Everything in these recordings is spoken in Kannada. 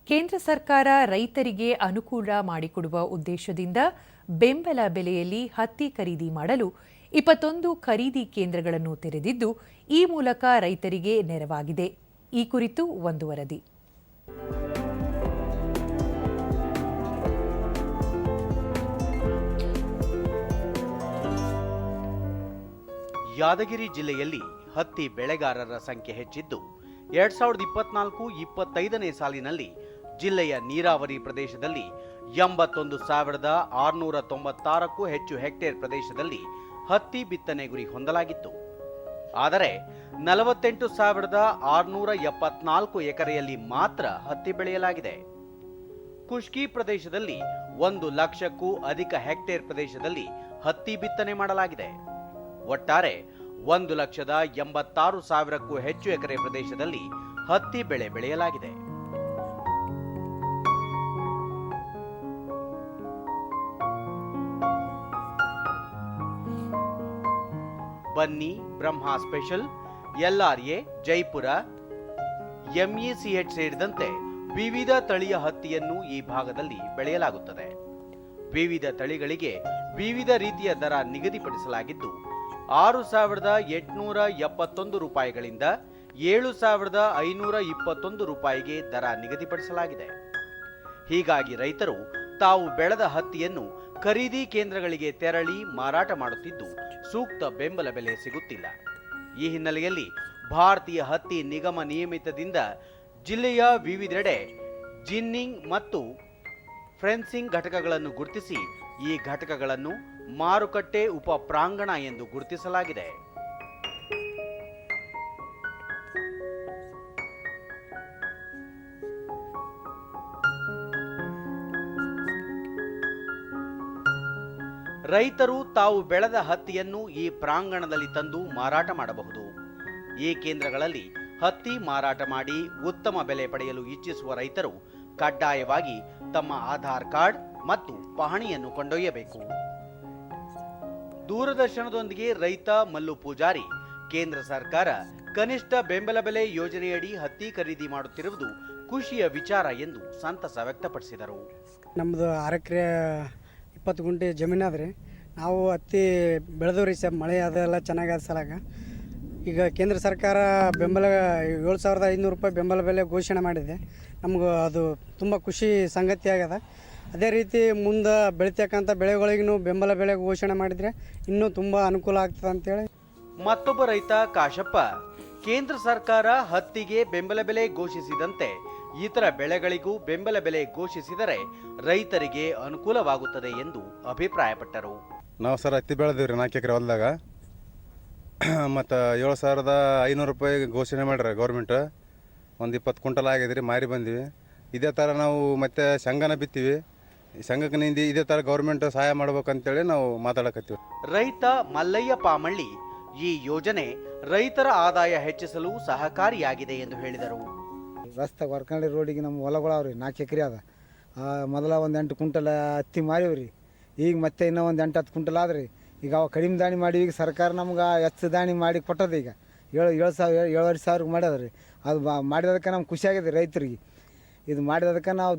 ಕೇಂದ್ರ ಸರ್ಕಾರ ರೈತರಿಗೆ ಅನುಕೂಲ ಮಾಡಿಕೊಡುವ ಉದ್ದೇಶದಿಂದ ಬೆಂಬಲ ಬೆಲೆಯಲ್ಲಿ ಹತ್ತಿ ಖರೀದಿ ಮಾಡಲು 21 ಖರೀದಿ ಕೇಂದ್ರಗಳನ್ನು ತೆರೆದಿದ್ದು, ಈ ಮೂಲಕ ರೈತರಿಗೆ ನೆರವಾಗಿದೆ. ಈ ಕುರಿತು ಒಂದು ವರದಿ. ಯಾದಗಿರಿ ಜಿಲ್ಲೆಯಲ್ಲಿ ಹತ್ತಿ ಬೆಳೆಗಾರರ ಸಂಖ್ಯೆ ಹೆಚ್ಚಿದ್ದು 2024-25ನೇ ಸಾಲಿನಲ್ಲಿ ಜಿಲ್ಲೆಯ ನೀರಾವರಿ ಪ್ರದೇಶದಲ್ಲಿ 81,696ಕ್ಕೂ ಹೆಚ್ಚು ಹೆಕ್ಟೇರ್ ಪ್ರದೇಶದಲ್ಲಿ ಹತ್ತಿ ಬಿತ್ತನೆ ಗುರಿ ಹೊಂದಲಾಗಿತ್ತು. ಆದರೆ 48,674 ಎಕರೆಯಲ್ಲಿ ಮಾತ್ರ ಹತ್ತಿ ಬೆಳೆಯಲಾಗಿದೆ. ಖುಷ್ಕಿ ಪ್ರದೇಶದಲ್ಲಿ 1 ಲಕ್ಷಕ್ಕೂ ಅಧಿಕ ಹೆಕ್ಟೇರ್ ಪ್ರದೇಶದಲ್ಲಿ ಹತ್ತಿ ಬಿತ್ತನೆ ಮಾಡಲಾಗಿದೆ. ಒಟ್ಟಾರೆ 1,86,000ಕ್ಕೂ ಹೆಚ್ಚು ಎಕರೆ ಪ್ರದೇಶದಲ್ಲಿ ಹತ್ತಿ ಬೆಳೆ ಬೆಳೆಯಲಾಗಿದೆ. ಬನ್ನಿ, ಬ್ರಹ್ಮ ಸ್ಪೆಷಲ್, LRA, ಜೈಪುರ, MECH ಸೇರಿದಂತೆ ವಿವಿಧ ತಳಿಯ ಹತ್ತಿಯನ್ನು ಈ ಭಾಗದಲ್ಲಿ ಬೆಳೆಯಲಾಗುತ್ತದೆ. ವಿವಿಧ ತಳಿಗಳಿಗೆ ವಿವಿಧ ರೀತಿಯ ದರ ನಿಗದಿಪಡಿಸಲಾಗಿದ್ದು 6,871 ರೂಪಾಯಿಗಳಿಂದ 7,521 ರೂಪಾಯಿಗೆ ದರ ನಿಗದಿಪಡಿಸಲಾಗಿದೆ. ಹೀಗಾಗಿ ರೈತರು ತಾವು ಬೆಳೆದ ಹತ್ತಿಯನ್ನು ಖರೀದಿ ಕೇಂದ್ರಗಳಿಗೆ ತೆರಳಿ ಮಾರಾಟ ಮಾಡುತ್ತಿದ್ದು, ಸೂಕ್ತ ಬೆಂಬಲ ಬೆಲೆ ಸಿಗುತ್ತಿಲ್ಲ. ಈ ಹಿನ್ನೆಲೆಯಲ್ಲಿ ಭಾರತೀಯ ಹತ್ತಿ ನಿಗಮ ನಿಯಮಿತದಿಂದ ಜಿಲ್ಲೆಯ ವಿವಿಧೆಡೆ ಜಿನ್ನಿಂಗ್ ಮತ್ತು ಫ್ರೆನ್ಸಿಂಗ್ ಘಟಕಗಳನ್ನು ಗುರುತಿಸಿ ಈ ಘಟಕಗಳನ್ನು ಮಾರುಕಟ್ಟೆ ಉಪ ಪ್ರಾಂಗಣ ಎಂದು ಗುರುತಿಸಲಾಗಿದೆ. ರೈತರು ತಾವು ಬೆಳೆದ ಹತ್ತಿಯನ್ನು ಈ ಪ್ರಾಂಗಣದಲ್ಲಿ ತಂದು ಮಾರಾಟ ಮಾಡಬಹುದು. ಈ ಕೇಂದ್ರಗಳಲ್ಲಿ ಹತ್ತಿ ಮಾರಾಟ ಮಾಡಿ ಉತ್ತಮ ಬೆಲೆ ಪಡೆಯಲು ಇಚ್ಛಿಸುವ ರೈತರು ಕಡ್ಡಾಯವಾಗಿ ತಮ್ಮ ಆಧಾರ್ ಕಾರ್ಡ್ ಮತ್ತು ಪಹಣಿಯನ್ನು ಕೊಂಡೊಯ್ಯಬೇಕು. ದೂರದರ್ಶನದೊಂದಿಗೆ ರೈತ ಮಲ್ಲು ಪೂಜಾರಿ, ಕೇಂದ್ರ ಸರ್ಕಾರ ಕನಿಷ್ಠ ಬೆಂಬಲ ಬೆಲೆ ಯೋಜನೆಯಡಿ ಹತ್ತಿ ಖರೀದಿ ಮಾಡುತ್ತಿರುವುದು ಖುಷಿಯ ವಿಚಾರ ಎಂದು ಸಂತಸ ವ್ಯಕ್ತಪಡಿಸಿದರು. ನಮ್ಮದು 6 ಎಕರೆ 20 ಗುಂಟೆ ಜಮೀನಾದ್ರಿ. ನಾವು ಹತ್ತಿ ಬೆಳೆದವ್ರಿ. ಮಳೆ ಅದೆಲ್ಲ ಚೆನ್ನಾಗಾದ ಸಲಾಗ ಈಗ ಕೇಂದ್ರ ಸರ್ಕಾರ ಬೆಂಬಲ 7,500 ರೂಪಾಯಿ ಬೆಂಬಲ ಬೆಲೆ ಘೋಷಣೆ ಮಾಡಿದೆ. ನಮಗೂ ಅದು ತುಂಬ ಖುಷಿ ಸಂಗತಿ ಆಗ್ಯದ. ಅದೇ ರೀತಿ ಮುಂದೆ ಬೆಳಿತಕ್ಕಂಥ ಬೆಳೆಗಳಿಗೂ ಬೆಂಬಲ ಬೆಲೆ ಘೋಷಣೆ ಮಾಡಿದರೆ ಇನ್ನೂ ತುಂಬ ಅನುಕೂಲ ಆಗ್ತದೆ ಅಂತೇಳಿ. ಮತ್ತೊಬ್ಬ ರೈತ ಕಾಶಪ್ಪ, ಕೇಂದ್ರ ಸರ್ಕಾರ ಹತ್ತಿಗೆ ಬೆಂಬಲ ಬೆಲೆ ಘೋಷಿಸಿದಂತೆ ಇತರ ಬೆಳೆಗಳಿಗೂ ಬೆಂಬಲ ಬೆಲೆ ಘೋಷಿಸಿದರೆ ರೈತರಿಗೆ ಅನುಕೂಲವಾಗುತ್ತದೆ ಎಂದು ಅಭಿಪ್ರಾಯಪಟ್ಟರು. ನಾವು ಸರ್ ಹತ್ತಿ ಬೆಳೆದಿವ್ರಿ 4 ಎಕರೆ ಹೊಲದಾಗ. ಮತ್ತು 7,500 ರೂಪಾಯಿ ಘೋಷಣೆ ಮಾಡ್ರಿ ಗೌರ್ಮೆಂಟ್. ಒಂದು 20 ಕ್ವಿಂಟಲ್ ಆಗಿದ್ರಿ, ಮಾರಿ ಬಂದಿವಿ. ಇದೇ ಥರ ನಾವು ಮತ್ತೆ ಶಂಗನ ಬಿತ್ತೀವಿ. ಶಂಗಕ್ಕೆ ನಿಂದು ಇದೇ ಥರ ಗೌರ್ಮೆಂಟ್ ಸಹಾಯ ಮಾಡ್ಬೇಕಂತೇಳಿ ನಾವು ಮಾತಾಡಕತ್ತೀವಿ. ರೈತ ಮಲ್ಲಯ್ಯ ಪಾಮಳ್ಳಿ, ಈ ಯೋಜನೆ ರೈತರ ಆದಾಯ ಹೆಚ್ಚಿಸಲು ಸಹಕಾರಿಯಾಗಿದೆ ಎಂದು ಹೇಳಿದರು. ರಸ್ತೆ ವರ್ಕಂಡಿ ರೋಡಿಗೆ ನಮ್ಮ ಹೊಲಗಳವ್ರಿ 4 ಎಕರೆ ಅದ. ಮೊದಲ ಒಂದು 8 ಕ್ವಿಂಟಲ್ ಹತ್ತಿ ಮಾರಿವ್ರಿ. ಈಗ ಮತ್ತೆ ಇನ್ನೂ ಒಂದು 8-10 ಕ್ವಿಂಟಲ್ ಆದ್ರಿ. ಈಗ ಅವ ಕಡಿಮೆ ದಾಣಿ ಮಾಡಿ ಈಗ ಸರ್ಕಾರ ನಮ್ಗೆ ಹೆಚ್ಚು ದಾಣಿ ಮಾಡಿ ಕೊಟ್ಟದ. ಈಗ 7,000 ಮಾಡ್ಯದ್ರಿ. ಅದು ಮಾಡಿದಕ್ಕೆ ನಮ್ಗೆ ಖುಷಿಯಾಗಿದೆ ರೈತರಿಗೆ. ಇದು ಮಾಡಿದಕ್ಕೆ ನಾವು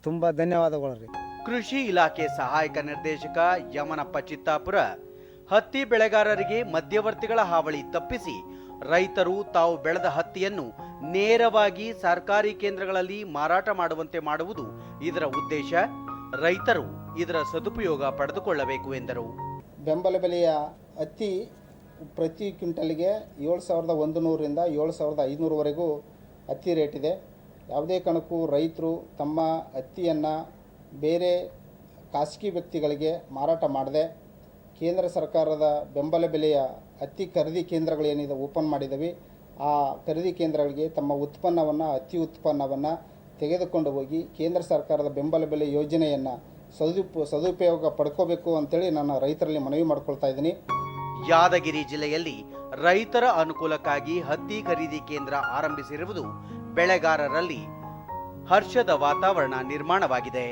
ತುಂಬ ಧನ್ಯವಾದಗಳು ರೀ. ಕೃಷಿ ಇಲಾಖೆ ಸಹಾಯಕ ನಿರ್ದೇಶಕ ಯಮನಪ್ಪ ಚಿತ್ತಾಪುರ, ಹತ್ತಿ ಬೆಳೆಗಾರರಿಗೆ ಮಧ್ಯವರ್ತಿಗಳ ಹಾವಳಿ ತಪ್ಪಿಸಿ ರೈತರು ತಾವು ಬೆಳೆದ ಹತ್ತಿಯನ್ನು ನೇರವಾಗಿ ಸರ್ಕಾರಿ ಕೇಂದ್ರಗಳಲ್ಲಿ ಮಾರಾಟ ಮಾಡುವಂತೆ ಮಾಡುವುದು ಇದರ ಉದ್ದೇಶ. ರೈತರು ಇದರ ಸದುಪಯೋಗ ಪಡೆದುಕೊಳ್ಳಬೇಕು ಎಂದರು. ಬೆಂಬಲ ಬೆಲೆಯ ಹತ್ತಿ ಪ್ರತಿ ಕ್ವಿಂಟಲ್ಗೆ 7,100ರಿಂದ 7,500ವರೆಗೂ ಹತ್ತಿ ರೇಟ್ ಇದೆ. ಯಾವುದೇ ಕಾರಣಕ್ಕೂ ರೈತರು ತಮ್ಮ ಹತ್ತಿಯನ್ನು ಬೇರೆ ಖಾಸಗಿ ವ್ಯಕ್ತಿಗಳಿಗೆ ಮಾರಾಟ ಮಾಡದೆ ಕೇಂದ್ರ ಸರ್ಕಾರದ ಬೆಂಬಲ ಬೆಲೆಯ ಹತ್ತಿ ಖರೀದಿ ಕೇಂದ್ರಗಳೇನಿದೆ ಓಪನ್ ಮಾಡಿದ್ದೀವಿ, ಆ ಖರೀದಿ ಕೇಂದ್ರಗಳಿಗೆ ತಮ್ಮ ಉತ್ಪನ್ನವನ್ನು ಹತ್ತಿ ಉತ್ಪನ್ನವನ್ನು ತೆಗೆದುಕೊಂಡು ಹೋಗಿ ಕೇಂದ್ರ ಸರ್ಕಾರದ ಬೆಂಬಲ ಬೆಲೆ ಯೋಜನೆಯನ್ನು ಸದುಪಯೋಗ ಪಡ್ಕೋಬೇಕು ಅಂತೇಳಿ ನಾನು ರೈತರಲ್ಲಿ ಮನವಿ ಮಾಡ್ಕೊಳ್ತಾ ಇದ್ದೀನಿ. ಯಾದಗಿರಿ ಜಿಲ್ಲೆಯಲ್ಲಿ ರೈತರ ಅನುಕೂಲಕ್ಕಾಗಿ ಹತ್ತಿ ಖರೀದಿ ಕೇಂದ್ರ ಆರಂಭಿಸಿರುವುದು ಬೆಳೆಗಾರರಲ್ಲಿ ಹರ್ಷದ ವಾತಾವರಣ ನಿರ್ಮಾಣವಾಗಿದೆ.